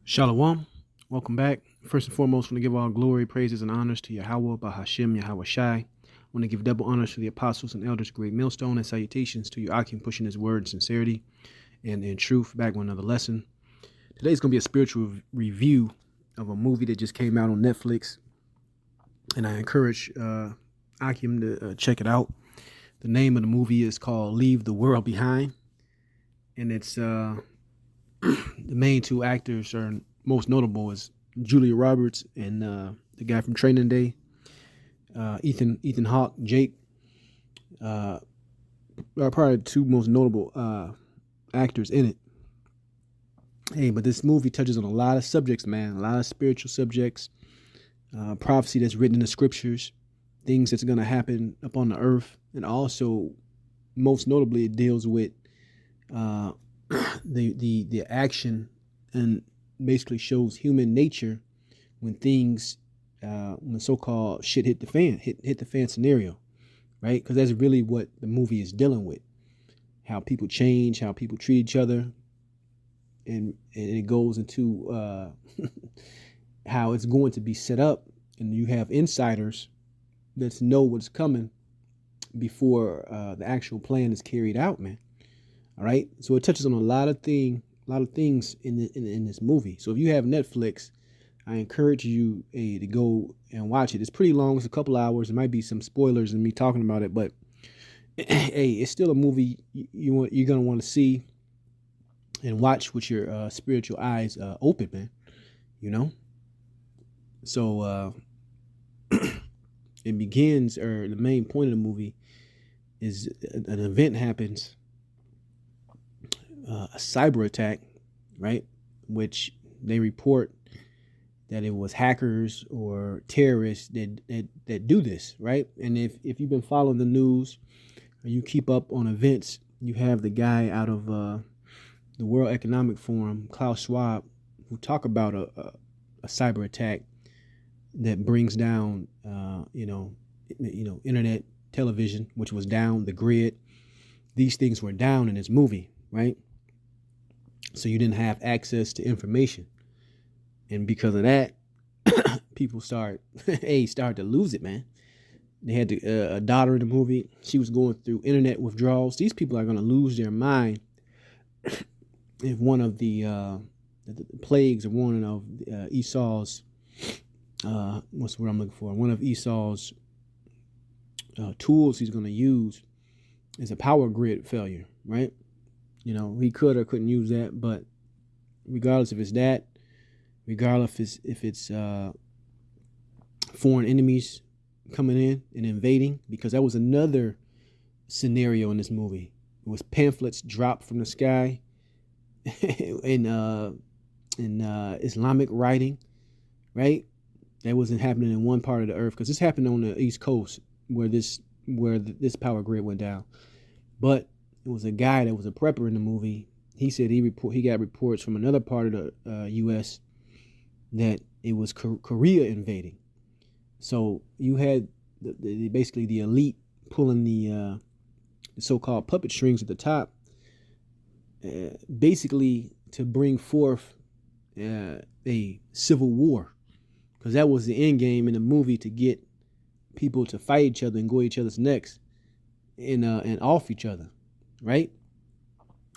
Shalom. Welcome back. First and foremost, I want to give all glory, praises, and honors to Yahweh, Bahashem, Yahweh Shai. I want to give double honors to the apostles and elders, great millstone, and salutations to you, Akim, pushing his word in sincerity and in truth. Back with another lesson. Today's going to be a spiritual review of a movie that just came out on Netflix, and I encourage Akim to check it out. The name of the movie is called Leave the World Behind, and it's the main two actors are most notable is Julia Roberts and the guy from Training Day, Ethan Hawke, Jake, are probably the two most notable actors in it. Hey, but this movie touches on a lot of subjects, man, a lot of spiritual subjects, prophecy that's written in the scriptures, things that's going to happen upon the earth, and also, most notably, it deals with the action and basically shows human nature when things when so-called shit hit the fan scenario, right? Because that's really what the movie is dealing with, how people change, how people treat each other, and it goes into how it's going to be set up, and you have insiders that know what's coming before the actual plan is carried out, man. All right, so it touches on a lot of things in this movie. So if you have Netflix, I encourage you to go and watch it. It's pretty long; it's a couple hours. There might be some spoilers in me talking about it, but hey, it's still a movie you're gonna want to see and watch with your spiritual eyes open, man. You know. So it begins, or the main point of the movie is an event happens. A cyber attack, right? Which they report that it was hackers or terrorists that do this, right? And if you've been following the news or you keep up on events, you have the guy out of the World Economic Forum, Klaus Schwab, who talk about a cyber attack that brings down, internet television, which was down, the grid. These things were down in this movie, right? So you didn't have access to information. And because of that, people start to lose it, man. They had a daughter in the movie. She was going through internet withdrawals. These people are going to lose their mind if one of the plagues or one of Esau's, what's the word I'm looking for? One of Esau's tools he's going to use is a power grid failure, right? You know, he could or couldn't use that, but regardless if it's that, regardless if it's foreign enemies coming in and invading, because that was another scenario in this movie. It was pamphlets dropped from the sky in Islamic writing, right? That wasn't happening in one part of the earth, because this happened on the East Coast where this power grid went down, but it was a guy that was a prepper in the movie. He said he got reports from another part of the U.S. that it was Korea invading. So you had basically the elite pulling the so-called puppet strings at the top, basically to bring forth a civil war, because that was the end game in the movie, to get people to fight each other and go each other's necks and off each other. Right?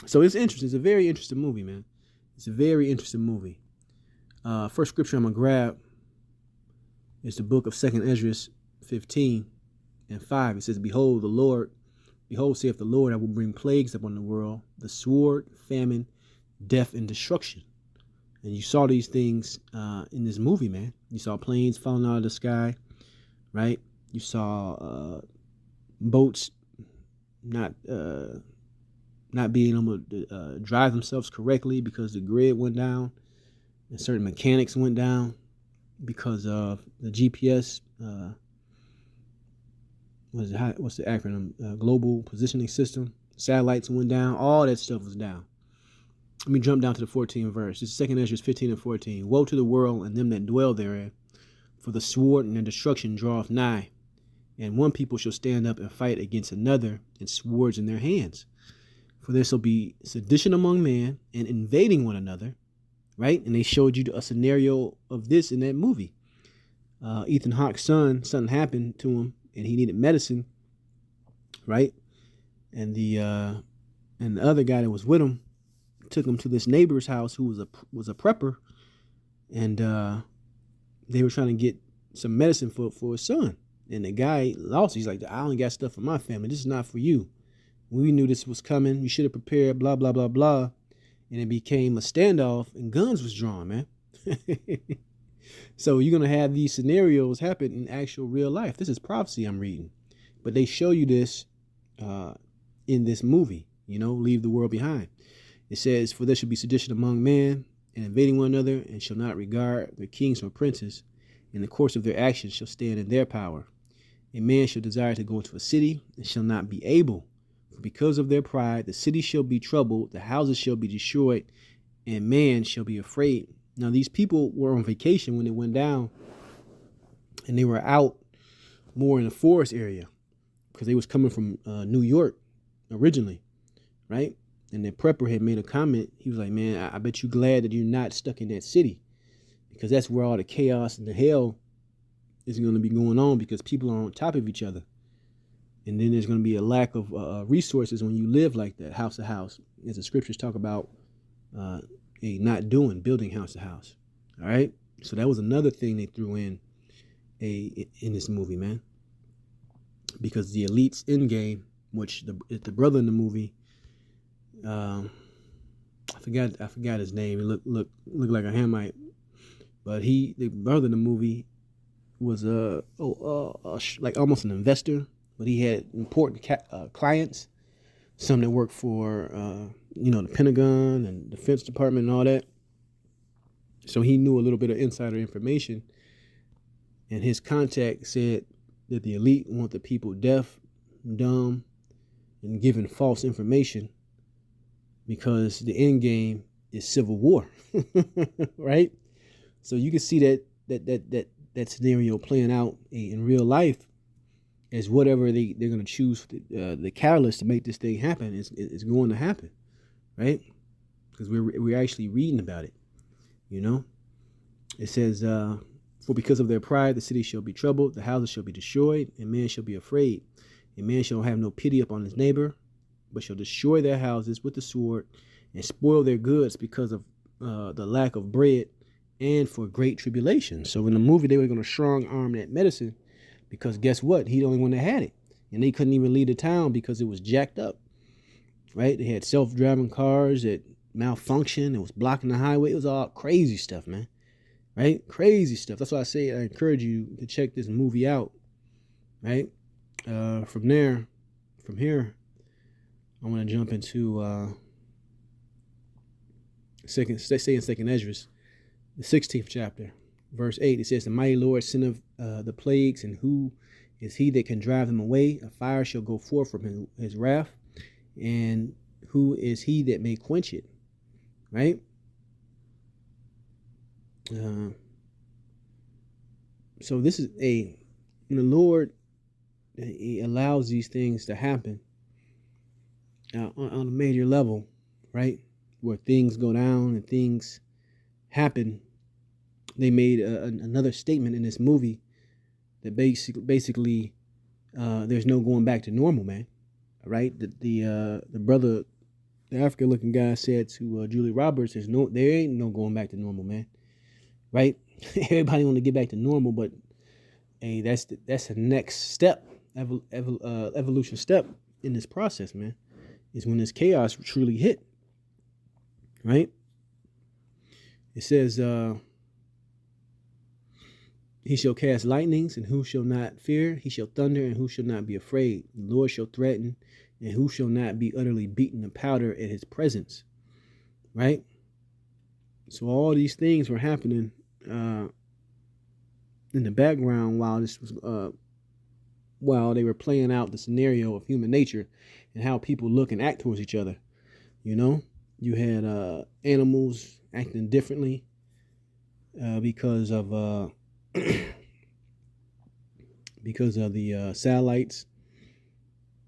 So it's interesting. It's a very interesting movie, man. It's a very interesting movie. First scripture I'm going to grab is the book of 2nd Ezra 15:5. It says, Behold, saith the Lord, I will bring plagues upon the world, the sword, famine, death, and destruction. And you saw these things in this movie, man. You saw planes falling out of the sky, right? You saw boats not being able to drive themselves correctly because the grid went down, and certain mechanics went down because of the GPS. What's the acronym? Global Positioning System. Satellites went down. All that stuff was down. Let me jump down to the 14th verse. This is 2nd Ezra 15:14. Woe to the world and them that dwell therein, for the sword and their destruction draweth nigh. And one people shall stand up and fight against another, and swords in their hands. For there shall be sedition among men, and invading one another, right? And they showed you a scenario of this in that movie. Ethan Hawke's son, something happened to him, and he needed medicine, right? And the other guy that was with him took him to this neighbor's house who was a prepper, and they were trying to get some medicine for his son. And the guy lost. He's like, I only got stuff for my family. This is not for you. We knew this was coming. You should have prepared, blah, blah, blah, blah. And it became a standoff, and guns was drawn, man. So you're going to have these scenarios happen in actual real life. This is prophecy I'm reading. But they show you this in this movie, Leave the World Behind. It says, for there shall be sedition among men, and invading one another, and shall not regard their kings or princes. In the course of their actions shall stand in their power. A man shall desire to go into a city, and shall not be able. For because of their pride, the city shall be troubled, the houses shall be destroyed, and man shall be afraid. Now, these people were on vacation when it went down, and they were out more in the forest area because they was coming from New York originally, right? And the prepper had made a comment. He was like, man, I bet you glad that you're not stuck in that city, because that's where all the chaos and the hell is going to be going on, because people are on top of each other. And then there's going to be a lack of resources when you live like that, house to house, as the scriptures talk about building house to house. All right. So that was another thing they threw in this movie, man, because the elite's end game, which the brother in the movie, I forgot his name. He looked like a Hamite, but the brother in the movie was like almost an investor, but he had important clients, some that worked for the Pentagon and Defense Department and all that. So he knew a little bit of insider information, and his contact said that the elite want the people deaf, dumb, and given false information, because the end game is civil war, right? So you can see that scenario playing out in real life as whatever they're going to choose the catalyst to make this thing happen is going to happen, right? Because we're actually reading about it, It says, for because of their pride, the city shall be troubled, the houses shall be destroyed, and man shall be afraid. And man shall have no pity upon his neighbor, but shall destroy their houses with the sword and spoil their goods because of the lack of bread and for great tribulation. So in the movie, they were going to strong arm that medicine, because guess what? He the only one that had it. And they couldn't even leave the town because it was jacked up, right? They had self-driving cars that malfunctioned. It was blocking the highway. It was all crazy stuff, man, right? Crazy stuff. That's why I say I encourage you to check this movie out, right? From here, I want to jump into second Esdras, the 16th chapter, verse 8. It says, the mighty Lord sendeth the plagues, and who is he that can drive them away? A fire shall go forth from his wrath, and who is he that may quench it? Right? So this is when the Lord, he allows these things to happen on a major level, right? Where things go down and things happen. They made another statement in this movie that basically there's no going back to normal, man. Right? The brother, the African looking guy, said to Julie Roberts, there ain't no going back to normal, man. Right? Everybody want to get back to normal, but hey, that's the next step, evolution step in this process, man, is when this chaos truly hit. Right? It says, he shall cast lightnings, and who shall not fear? He shall thunder, and who shall not be afraid? The Lord shall threaten, and who shall not be utterly beaten to powder at his presence? Right? So all these things were happening in the background while while they were playing out the scenario of human nature and how people look and act towards each other. You had animals acting differently because of the satellites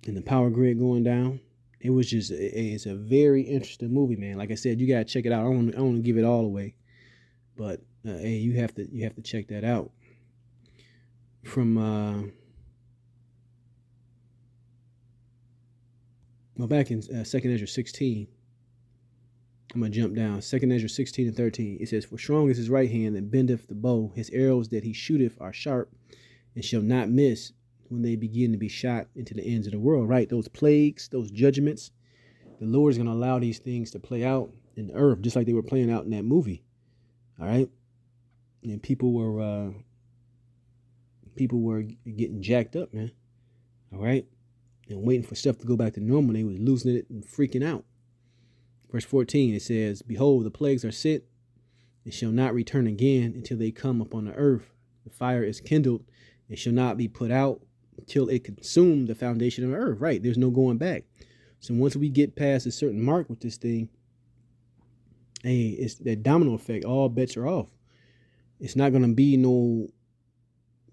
and the power grid going down. It was just it's a very interesting movie, man. Like I said, you gotta check it out. I don't want to give it all away, But hey, you have to check that out. From back in 2nd Ezra 16, I'm gonna jump down. 2nd Ezra 16 and 13. It says, "For strong is his right hand that bendeth the bow; his arrows that he shooteth are sharp, and shall not miss when they begin to be shot into the ends of the world." Right, those plagues, those judgments, the Lord is gonna allow these things to play out in the earth, just like they were playing out in that movie. All right, and people were getting jacked up, man. All right, and waiting for stuff to go back to normal. They was losing it and freaking out. Verse 14, it says, "Behold, the plagues are sent, and shall not return again until they come upon the earth. The fire is kindled, and shall not be put out till it consume the foundation of the earth." Right, there's no going back. So once we get past a certain mark with this thing, hey, it's that domino effect. All bets are off. It's not going to be no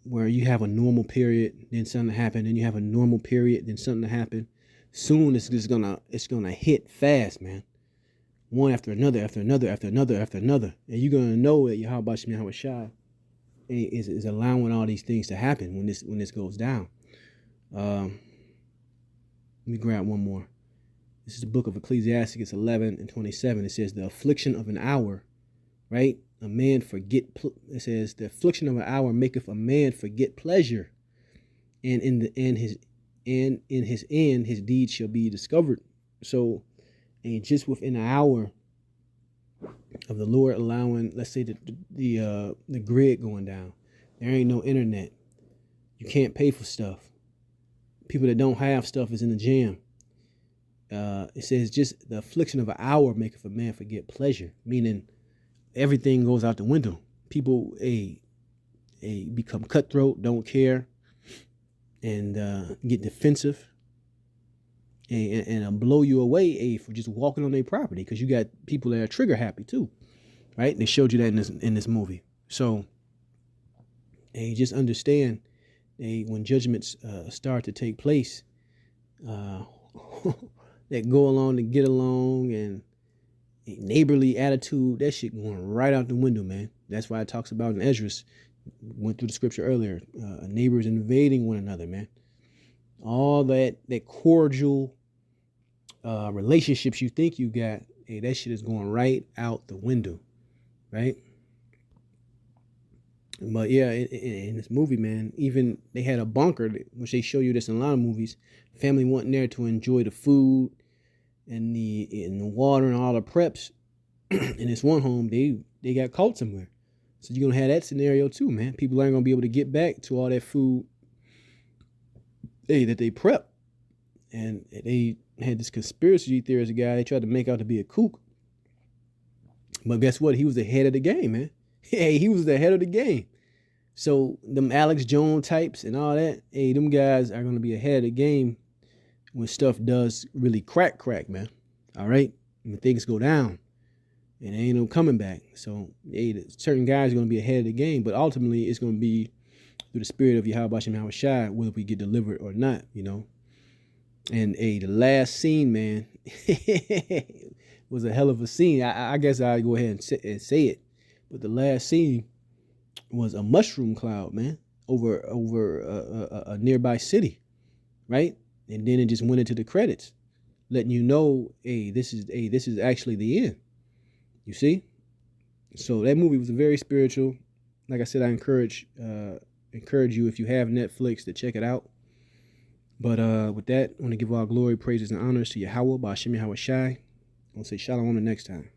where you have a normal period, then something happen, then you have a normal period, then something happen. Soon it's gonna hit fast, man. One after another, after another, after another, after another. And you're gonna know that Yahweh Shem Shai is allowing all these things to happen when this goes down. Let me grab one more. This is the book of Ecclesiastes 11 and 27. It says, "The affliction of an hour," right? A man forget. It says, "The affliction of an hour maketh a man forget pleasure, and in his end his deeds shall be discovered." So, and just within an hour of the Lord allowing, let's say the grid going down, there ain't no internet. You can't pay for stuff. People that don't have stuff is in the jam. It says, "Just the affliction of an hour maketh a man forget pleasure," meaning everything goes out the window. People become cutthroat, don't care, and get defensive, and blow you away for just walking on their property, because you got people that are trigger happy too, right? They showed you that in this movie. So just understand, when judgments start to take place, that go along to get along, and neighborly attitude, that shit going right out the window, man. That's why it talks about in Esdras, went through the scripture earlier, neighbors invading one another, man. All that cordial relationships you think you got, hey, that shit is going right out the window, right? But yeah, in this movie, man, even they had a bunker, which they show you this in a lot of movies. Family wanting there to enjoy the food and the water and all the preps. In this one home, they got caught somewhere. So you're gonna have that scenario too, man. People aren't gonna be able to get back to all that food that they prep. And they had this conspiracy theorist guy they tried to make out to be a kook. But guess what? He was the head of the game, man. Hey, he was the head of the game. So them Alex Jones types and all that, hey, them guys are gonna be ahead of the game when stuff does really crack, man. All right? When things go down. And there ain't no coming back. So certain guys are going to be ahead of the game, but ultimately it's going to be through the spirit of Yahweh Shem Shai, whether we get delivered or not, And the last scene, man, was a hell of a scene. I guess I'll go ahead and say it, but the last scene was a mushroom cloud, man, over a nearby city, right? And then it just went into the credits, letting you know, this is actually the end. You see? So that movie was very spiritual. Like I said, I encourage you, if you have Netflix, to check it out. But with that, I want to give all glory, praises, and honors to Yahweh, Ba'ashem Yahweh Shai. I want to say shalom the next time.